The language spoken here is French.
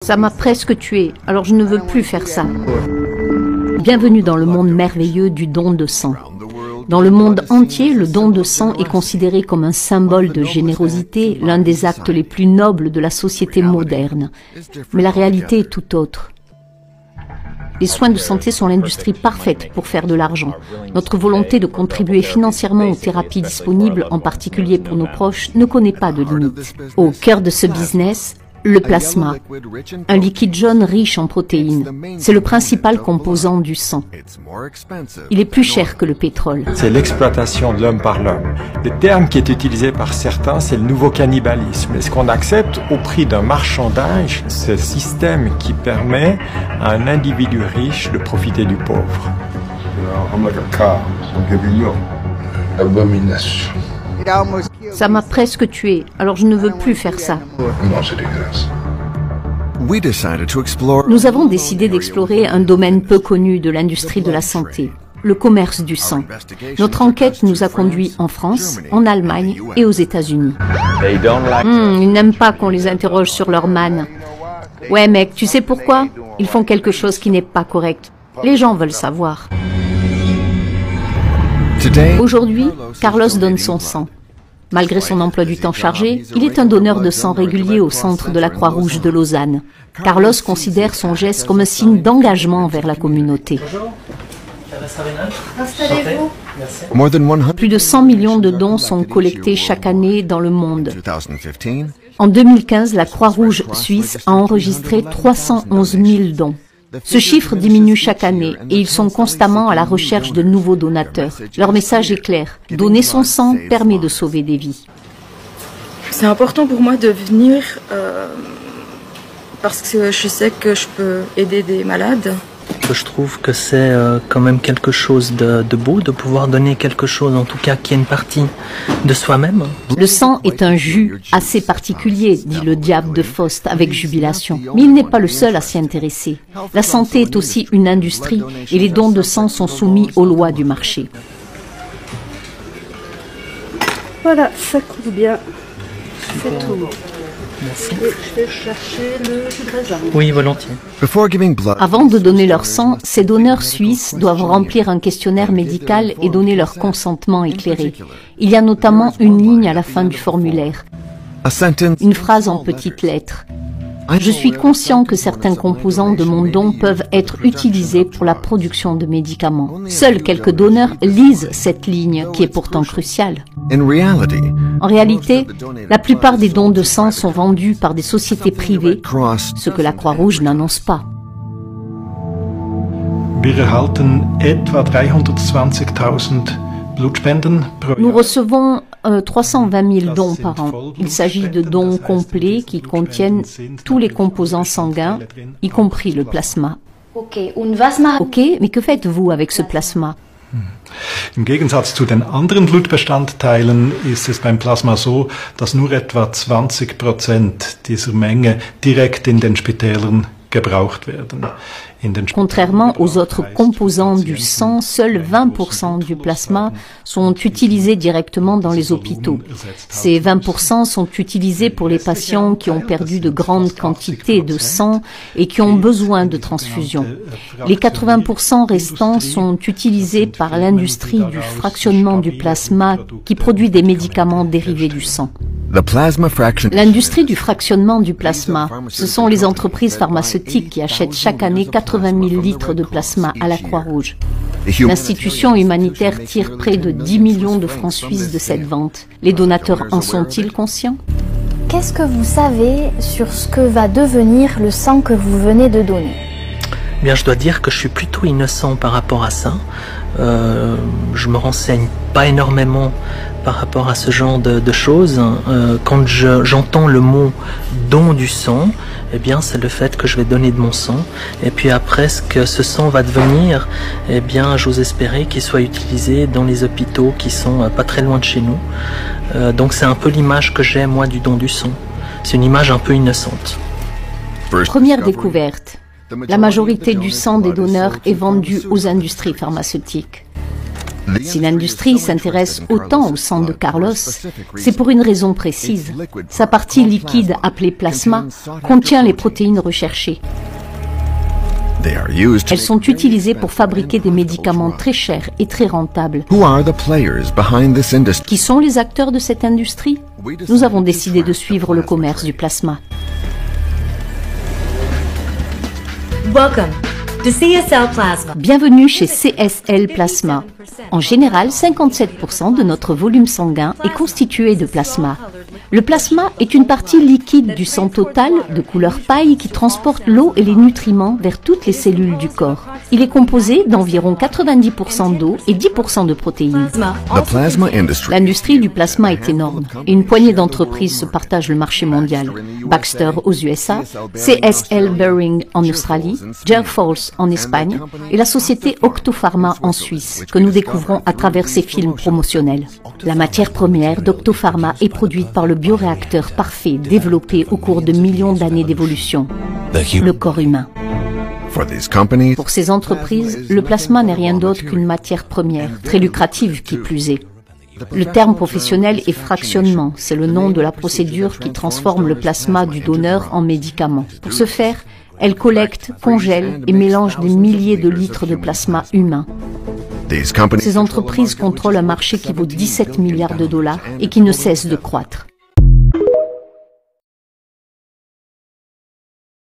Ça m'a presque tué, alors je ne veux plus faire ça. Bienvenue dans le monde merveilleux du don de sang. Dans le monde entier, le don de sang est considéré comme un symbole de générosité, l'un des actes les plus nobles de la société moderne. Mais la réalité est tout autre. Les soins de santé sont l'industrie parfaite pour faire de l'argent. Notre volonté de contribuer financièrement aux thérapies disponibles, en particulier pour nos proches, ne connaît pas de limite. Au cœur de ce business, le plasma, un liquide jaune riche en protéines. C'est le principal composant du sang. Il est plus cher que le pétrole. C'est l'exploitation de l'homme par l'homme. Le terme qui est utilisé par certains, c'est le nouveau cannibalisme. Est-ce qu'on accepte au prix d'un marchandage ce système qui permet à un individu riche de profiter du pauvre? Abomination. Ça m'a presque tué, alors je ne veux plus faire ça. Nous avons décidé d'explorer un domaine peu connu de l'industrie de la santé, le commerce du sang. Notre enquête nous a conduits en France, en Allemagne et aux États-Unis. Ils n'aiment pas qu'on les interroge sur leur manne. Ouais mec, tu sais pourquoi? Ils font quelque chose qui n'est pas correct. Les gens veulent savoir. Aujourd'hui, Carlos donne son sang. Malgré son emploi du temps chargé, il est un donneur de sang régulier au centre de la Croix-Rouge de Lausanne. Carlos considère son geste comme un signe d'engagement envers la communauté. Plus de 100 millions de dons sont collectés chaque année dans le monde. En 2015, la Croix-Rouge suisse a enregistré 311 000 dons. Ce chiffre diminue chaque année et ils sont constamment à la recherche de nouveaux donateurs. Leur message est clair, donner son sang permet de sauver des vies. C'est important pour moi de venir parce que je sais que je peux aider des malades. Je trouve que c'est quand même quelque chose de beau de pouvoir donner quelque chose, en tout cas qui est une partie de soi-même. Le sang est un jus assez particulier, dit le diable de Faust avec jubilation. Mais il n'est pas le seul à s'y intéresser. La santé est aussi une industrie et les dons de sang sont soumis aux lois du marché. Voilà, ça coule bien. C'est tout. Merci. Je vais chercher le jus de raisin. Oui, volontiers. Avant de donner leur sang, ces donneurs suisses doivent remplir un questionnaire médical et donner leur consentement éclairé. Il y a notamment une ligne à la fin du formulaire, une phrase en petites lettres. Je suis conscient que certains composants de mon don peuvent être utilisés pour la production de médicaments. Seuls quelques donneurs lisent cette ligne qui est pourtant cruciale. En réalité, la plupart des dons de sang sont vendus par des sociétés privées, ce que la Croix-Rouge n'annonce pas. Nous recevons 320 000 dons par an. Il s'agit de dons complets qui contiennent tous les composants sanguins, y compris le plasma. Ok, mais que faites-vous avec ce plasma? Im Gegensatz zu den anderen Blutbestandteilen ist es beim Plasma so, dass nur etwa 20% dieser Menge direkt in den Spitälern gebraucht werden. Contrairement aux autres composants du sang, seuls 20% du plasma sont utilisés directement dans les hôpitaux. Ces 20% sont utilisés pour les patients qui ont perdu de grandes quantités de sang et qui ont besoin de transfusion. Les 80% restants sont utilisés par l'industrie du fractionnement du plasma qui produit des médicaments dérivés du sang. L'industrie du fractionnement du plasma, ce sont les entreprises pharmaceutiques qui achètent chaque année 80 000 litres de plasma à la Croix-Rouge. L'institution humanitaire tire près de 10 millions de francs suisses de cette vente. Les donateurs en sont-ils conscients? Qu'est-ce que vous savez sur ce que va devenir le sang que vous venez de donner? Bien, je dois dire que je suis plutôt innocent par rapport à ça. Je me renseigne pas énormément par rapport à ce genre de choses. Quand j'entends le mot don du sang, eh bien c'est le fait que je vais donner de mon sang. Et puis après, ce que ce sang va devenir, eh bien j'ose espérer qu'il soit utilisé dans les hôpitaux qui sont pas très loin de chez nous. Donc c'est un peu l'image que j'ai moi du don du sang. C'est une image un peu innocente. Première découverte. La majorité du sang des donneurs est vendue aux industries pharmaceutiques. Si l'industrie s'intéresse autant au sang de Carlos, c'est pour une raison précise. Sa partie liquide, appelée plasma, contient les protéines recherchées. Elles sont utilisées pour fabriquer des médicaments très chers et très rentables. Qui sont les acteurs de cette industrie? Nous avons décidé de suivre le commerce du plasma. Bienvenue chez CSL Plasma. En général, 57% de notre volume sanguin est constitué de plasma. Le plasma est une partie liquide du sang total de couleur paille qui transporte l'eau et les nutriments vers toutes les cellules du corps. Il est composé d'environ 90% d'eau et 10% de protéines. L'industrie du plasma est énorme et une poignée d'entreprises se partagent le marché mondial. Baxter aux USA, CSL Behring en Australie, Gelforce en Espagne et la société Octopharma en Suisse, que nous découvrons à travers ces films promotionnels. La matière première d'Octopharma est produite par le bioréacteur parfait développé au cours de millions d'années d'évolution, le corps humain. Pour ces entreprises, le plasma n'est rien d'autre qu'une matière première, très lucrative qui plus est. Le terme professionnel est fractionnement, c'est le nom de la procédure qui transforme le plasma du donneur en médicament. Pour ce faire, elle collecte, congèle et mélange des milliers de litres de plasma humain. Ces entreprises contrôlent un marché qui vaut 17 milliards de dollars et qui ne cesse de croître.